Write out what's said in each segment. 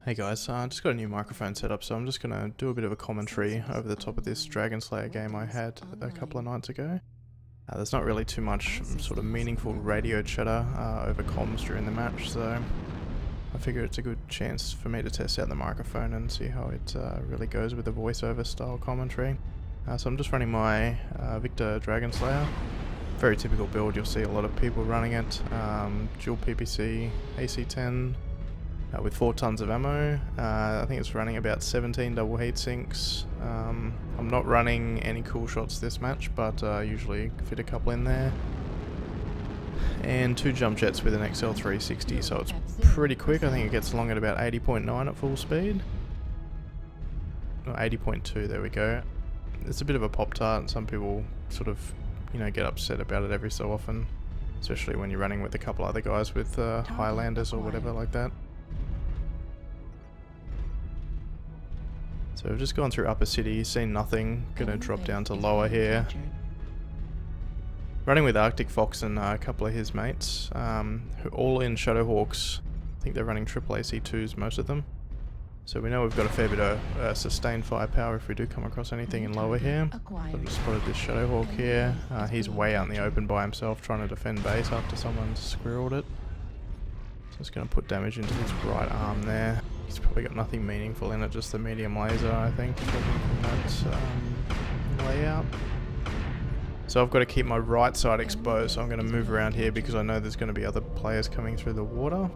Hey guys, just got a new microphone set up, so I'm just going to do a bit of a commentary over the top of this Dragon Slayer game I had a couple of nights ago. There's not really too much sort of meaningful radio chatter over comms during the match, so I figure it's a good chance for me to test out the microphone and see how it really goes with the voiceover style commentary. So I'm just running my Victor Dragon Slayer. Very typical build, you'll see a lot of people running it. Dual PPC, AC-10. With 4 tons of ammo. I think it's running about 17 double heat sinks. I'm not running any cool shots this match, but usually fit a couple in there. And 2 jump jets with an XL360, so it's pretty quick. I think it gets along at about 80.9 at full speed. Or 80.2, there we go. It's a bit of a pop-tart, and some people sort of, get upset about it every so often. Especially when you're running with a couple other guys with Highlanders or whatever like that. So we've just gone through upper city, seen nothing, gonna drop down to lower here. Running with Arctic Fox and a couple of his mates, who all in Shadowhawks. I think they're running triple AC2s, most of them. So we know we've got a fair bit of sustained firepower if we do come across anything in lower here. I've just spotted this Shadowhawk here. He's way out in the open by himself trying to defend base after someone's squirreled it. So it's going to put damage into his right arm there. He's probably got nothing meaningful in it, just the medium laser, I think, judging from that layout. So I've got to keep my right side exposed, so I'm going to move around here because I know there's going to be other players coming through the water.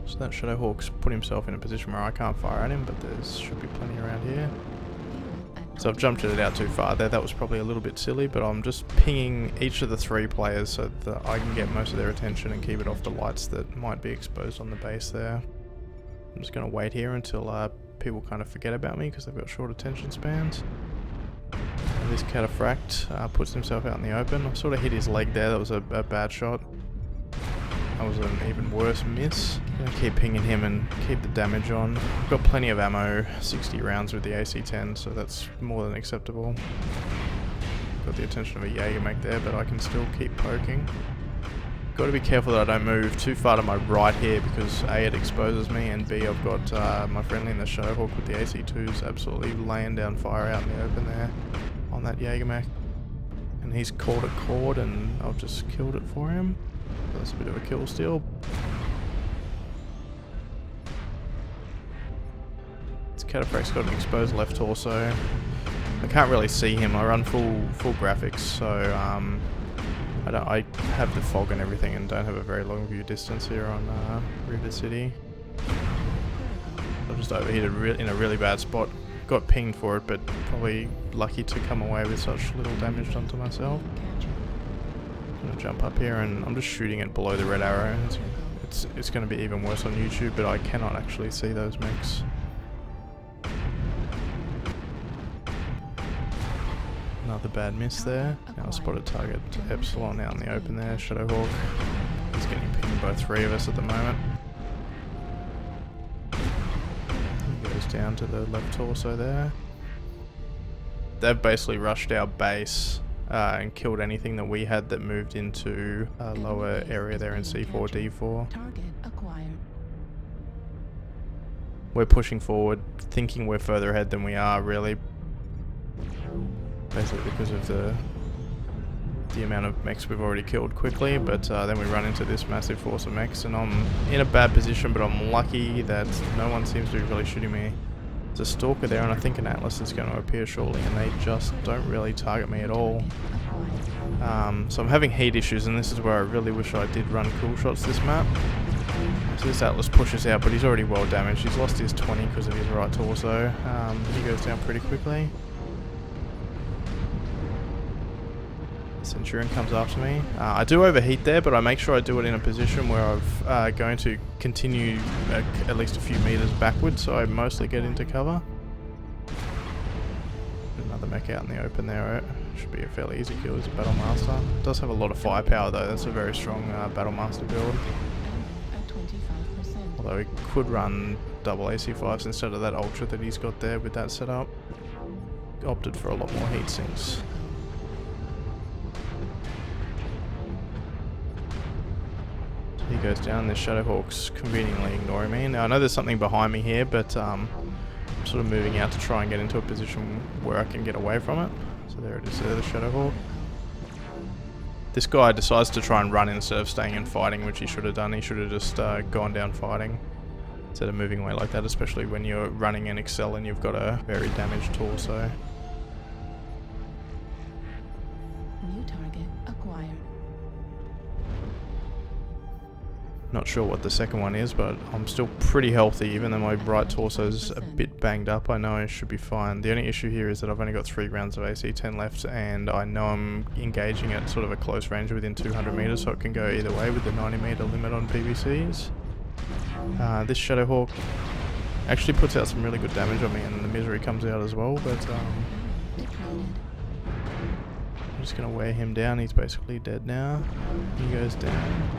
So that Shadowhawk's put himself in a position where I can't fire at him, but there should be plenty around here. So I've jumped it out too far there. That was probably a little bit silly, but I'm just pinging each of the 3 players so that I can get most of their attention and keep it off the lights that might be exposed on the base there. I'm just going to wait here until people kind of forget about me because they've got short attention spans. And this Cataphract puts himself out in the open. I sort of hit his leg there. That was a bad shot. That was an even worse miss. I'm going to keep pinging him and keep the damage on. I've got plenty of ammo, 60 rounds with the AC-10, so that's more than acceptable. Got the attention of a Jägermech there, but I can still keep poking. Got to be careful that I don't move too far to my right here because A, it exposes me, and B, I've got my friendly in the Shadowhawk with the AC-2s absolutely laying down fire out in the open there on that Jägermech. And he's caught a cord and I've just killed it for him. That's a bit of a kill steal. This Cataphract's got an exposed left torso. I can't really see him. I run full graphics, so I have the fog and everything and don't have a very long view distance here on River City. I just overheated in a really bad spot. Got pinged for it, but probably lucky to come away with such little damage done to myself. I'm going to jump up here and I'm just shooting it below the red arrow. It's going to be even worse on YouTube, but I cannot actually see those mechs. Another bad miss there. Now I spotted target Epsilon out in the open there, Shadowhawk. He's getting pinged by 3 of us at the moment. He goes down to the left torso there. They've basically rushed our base and killed anything that we had that moved into a lower area there in C4, D4. We're pushing forward, thinking we're further ahead than we are really. Basically because of the amount of mechs we've already killed quickly, but then we run into this massive force of mechs and I'm in a bad position, but I'm lucky that no one seems to be really shooting me. There's a Stalker there and I think an Atlas is going to appear shortly and they just don't really target me at all. So I'm having heat issues and this is where I really wish I did run cool shots this map. So this Atlas pushes out, but he's already well damaged. He's lost his 20 because of his right torso. He goes down pretty quickly. Centurion comes after me. I do overheat there, but I make sure I do it in a position where I'm going to continue at least a few meters backwards, so I mostly get into cover. Another mech out in the open there. Should be a fairly easy kill as a Battle Master. Does have a lot of firepower though. That's a very strong Battle Master build. Although he could run double AC5s instead of that Ultra that he's got there with that setup. Opted for a lot more heat sinks. goes down. This Shadowhawk's conveniently ignoring me. Now I know there's something behind me here, but I'm sort of moving out to try and get into a position where I can get away from it. So there it is there, the Shadowhawk. This guy decides to try and run instead of staying and fighting, which he should have done. He should have just gone down fighting instead of moving away like that, especially when you're running an Excel and you've got a very damaged torso. New target acquired. Not sure what the second one is, but I'm still pretty healthy, even though my right torso's a bit banged up. I know I should be fine. The only issue here is that I've only got 3 rounds of AC-10 left, and I know I'm engaging at sort of a close range within 200 meters, so it can go either way with the 90 meter limit on PVCs. This Shadowhawk actually puts out some really good damage on me, and the misery comes out as well, but I'm just going to wear him down. He's basically dead now. He goes down.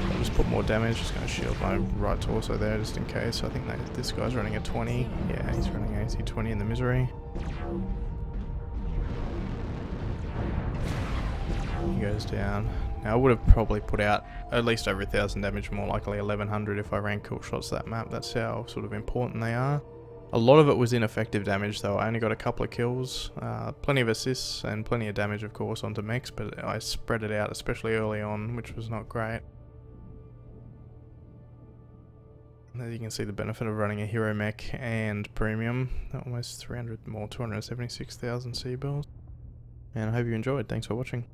I'll just put more damage, just going to shield my right torso there just in case. I think that this guy's running a 20. Yeah, he's running AC-20 in the misery. He goes down. Now I would have probably put out at least over 1,000 damage, more likely 1,100 if I ran kill shots that map. That's how sort of important they are. A lot of it was ineffective damage though. I only got a couple of kills, plenty of assists and plenty of damage of course onto mechs, but I spread it out especially early on, which was not great. As you can see, the benefit of running a hero mech and premium, almost 300 more, 276,000 C-bills. And I hope you enjoyed. Thanks for watching.